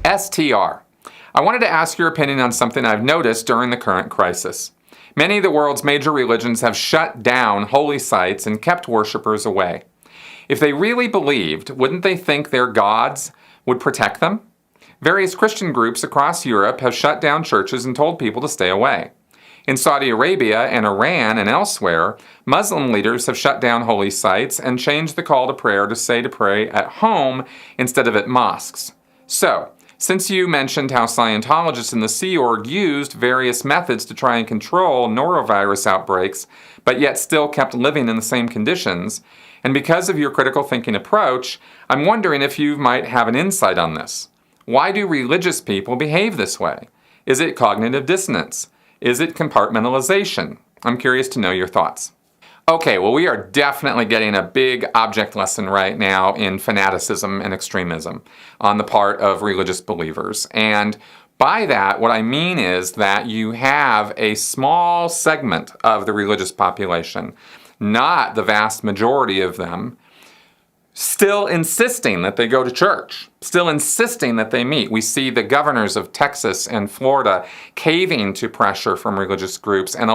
STR. I wanted to ask your opinion on something I've noticed during the current crisis. Many of the world's major religions have shut down holy sites and kept worshippers away. If they really believed, wouldn't they think their gods would protect them? Various Christian groups across Europe have shut down churches and told people to stay away. In Saudi Arabia and Iran and elsewhere, Muslim leaders have shut down holy sites and changed the call to prayer to say to pray at home instead of at mosques. So, since you mentioned how Scientologists in the Sea Org used various methods to try and control norovirus outbreaks, but yet still kept living in the same conditions, and because of your critical thinking approach, I'm wondering if you might have an insight on this. Why do religious people behave this way? Is it cognitive dissonance? Is it compartmentalization? I'm curious to know your thoughts. Okay, well, we are definitely getting a big object lesson right now in fanaticism and extremism on the part of religious believers. And by that, what I mean is that you have a small segment of the religious population, not the vast majority of them, still insisting that they go to church, still insisting that they meet. We see the governors of Texas and Florida caving to pressure from religious groups and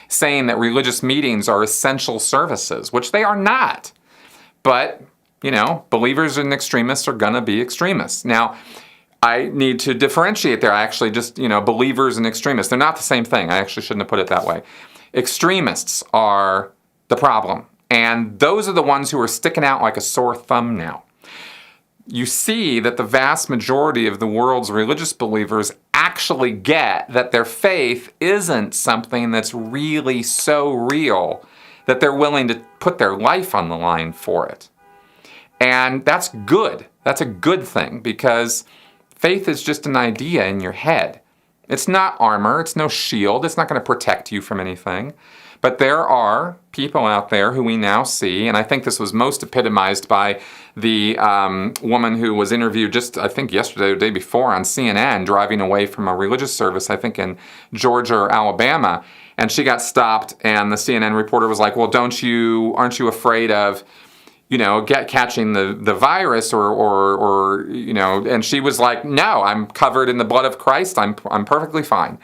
saying that religious meetings are essential services, which they are not. But, believers and extremists are going to be extremists. Now, I need to differentiate there. I actually just, believers and extremists, they're not the same thing. I actually shouldn't have put it that way. Extremists are the problem. And those are the ones who are sticking out like a sore thumb now. You see that the vast majority of the world's religious believers actually get that their faith isn't something that's really so real that they're willing to put their life on the line for it. And that's good. That's a good thing, because faith is just an idea in your head. It's not armor. It's no shield. It's not going to protect you from anything. But there are people out there who we now see, and I think this was most epitomized by the woman who was interviewed just, I think, yesterday or the day before on CNN, driving away from a religious service, I think in Georgia or Alabama, and she got stopped, and the CNN reporter was like, well, aren't you afraid of, catching the virus or and she was like, no, I'm covered in the blood of Christ, I'm perfectly fine.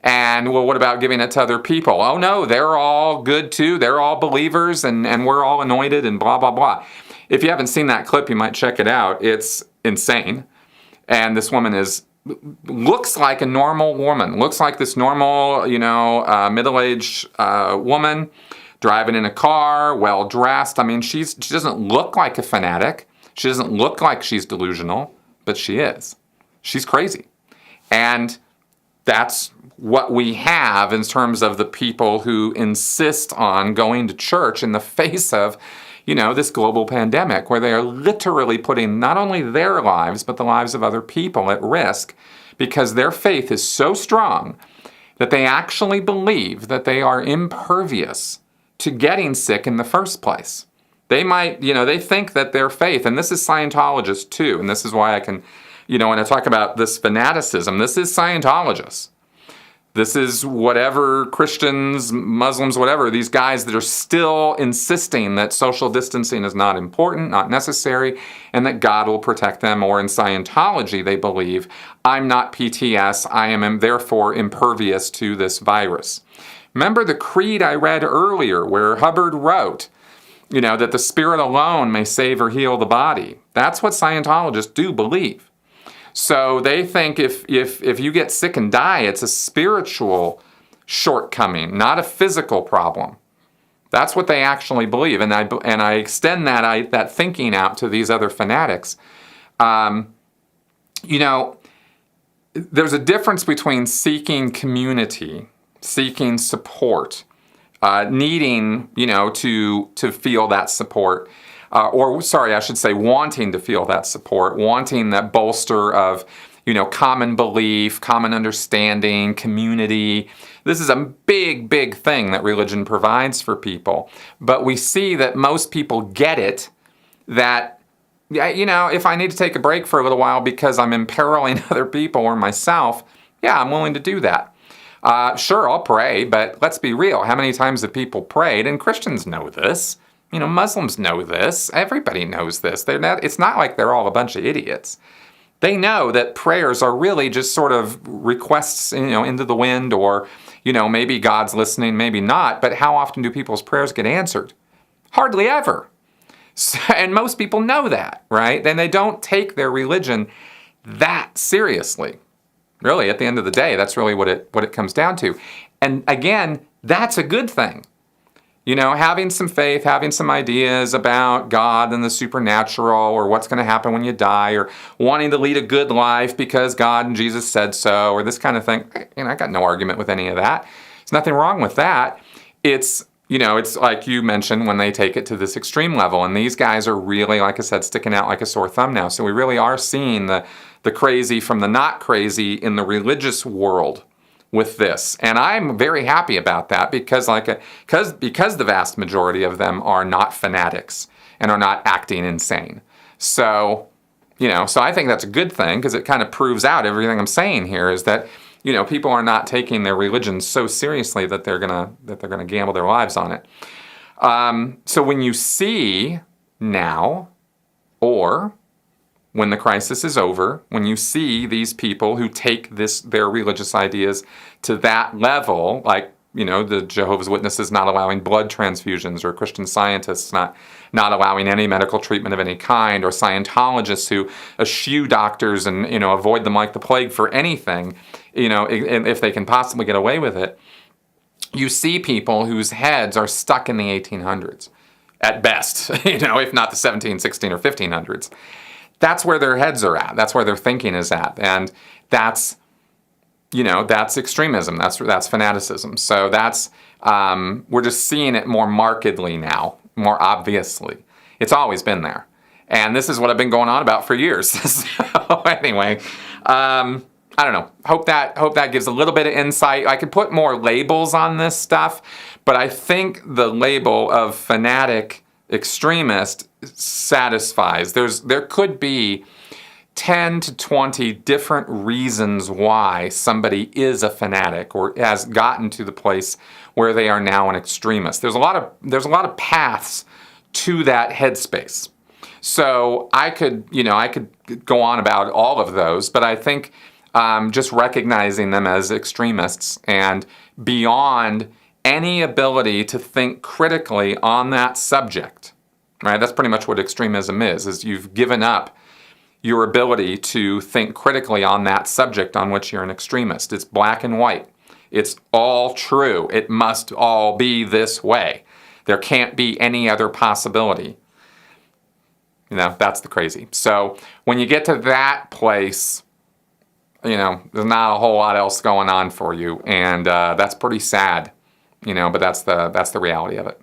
And, well, what about giving it to other people? Oh, no, they're all good, too. They're all believers, and we're all anointed, and blah, blah, blah. If you haven't seen that clip, you might check it out. It's insane. And this woman looks like a normal woman, looks like this normal, middle-aged woman, driving in a car, well-dressed. I mean, she doesn't look like a fanatic. She doesn't look like she's delusional, but she is. She's crazy. And that's what we have in terms of the people who insist on going to church in the face of, this global pandemic, where they are literally putting not only their lives, but the lives of other people at risk, because their faith is so strong that they actually believe that they are impervious to getting sick in the first place. They might, they think that their faith, and this is Scientologists too, and this is why I can, when I talk about this fanaticism, this is Scientologists. This is whatever Christians, Muslims, whatever, these guys that are still insisting that social distancing is not important, not necessary, and that God will protect them. Or in Scientology, they believe, I'm not PTS, I am therefore impervious to this virus. Remember the creed I read earlier where Hubbard wrote, that the spirit alone may save or heal the body. That's what Scientologists do believe. So they think if you get sick and die, it's a spiritual shortcoming, not a physical problem. That's what they actually believe, and I extend that thinking out to these other fanatics. There's a difference between seeking community, seeking support, needing to feel that support. Wanting to feel that support, wanting that bolster of, common belief, common understanding, community. This is a big, big thing that religion provides for people. But we see that most people get it, that, if I need to take a break for a little while because I'm imperiling other people or myself, yeah, I'm willing to do that. Sure, I'll pray, but let's be real. How many times have people prayed? And Christians know this. Muslims know this. Everybody knows this. It's not like they're all a bunch of idiots. They know that prayers are really just sort of requests, into the wind, or, maybe God's listening, maybe not. But how often do people's prayers get answered? Hardly ever. So, and most people know that, right? And they don't take their religion that seriously. Really, at the end of the day, that's really what it comes down to. And again, that's a good thing. Having some faith, having some ideas about God and the supernatural, or what's going to happen when you die, or wanting to lead a good life because God and Jesus said so, or this kind of thing. I got no argument with any of that. There's nothing wrong with that. It's like you mentioned, when they take it to this extreme level, and these guys are really, like I said, sticking out like a sore thumb now. So we really are seeing the crazy from the not crazy in the religious world with this. And I'm very happy about that because the vast majority of them are not fanatics and are not acting insane. So, so I think that's a good thing, because it kind of proves out everything I'm saying here, is that, people are not taking their religion so seriously that they're gonna gamble their lives on it. So when you see now, or when the crisis is over, when you see these people who take their religious ideas to that level, like, the Jehovah's Witnesses not allowing blood transfusions, or Christian Scientists not allowing any medical treatment of any kind, or Scientologists who eschew doctors and, avoid them like the plague for anything, if they can possibly get away with it. You see people whose heads are stuck in the 1800s, at best, if not the 17, 16, or 1500s. That's where their heads are at. That's where their thinking is at. And that's extremism. That's fanaticism. So we're just seeing it more markedly now, more obviously. It's always been there. And this is what I've been going on about for years. So anyway, I don't know. Hope that gives a little bit of insight. I could put more labels on this stuff, but I think the label of fanatic extremist satisfies. There could be 10 to 20 different reasons why somebody is a fanatic or has gotten to the place where they are now an extremist. There's a lot of paths to that headspace. So I could go on about all of those, but I think just recognizing them as extremists and beyond any ability to think critically on that subject, right? That's pretty much what extremism is you've given up your ability to think critically on that subject on which you're an extremist. It's black and white. It's all true. It must all be this way. There can't be any other possibility. That's the crazy. So when you get to that place, there's not a whole lot else going on for you, and that's pretty sad. But that's the reality of it.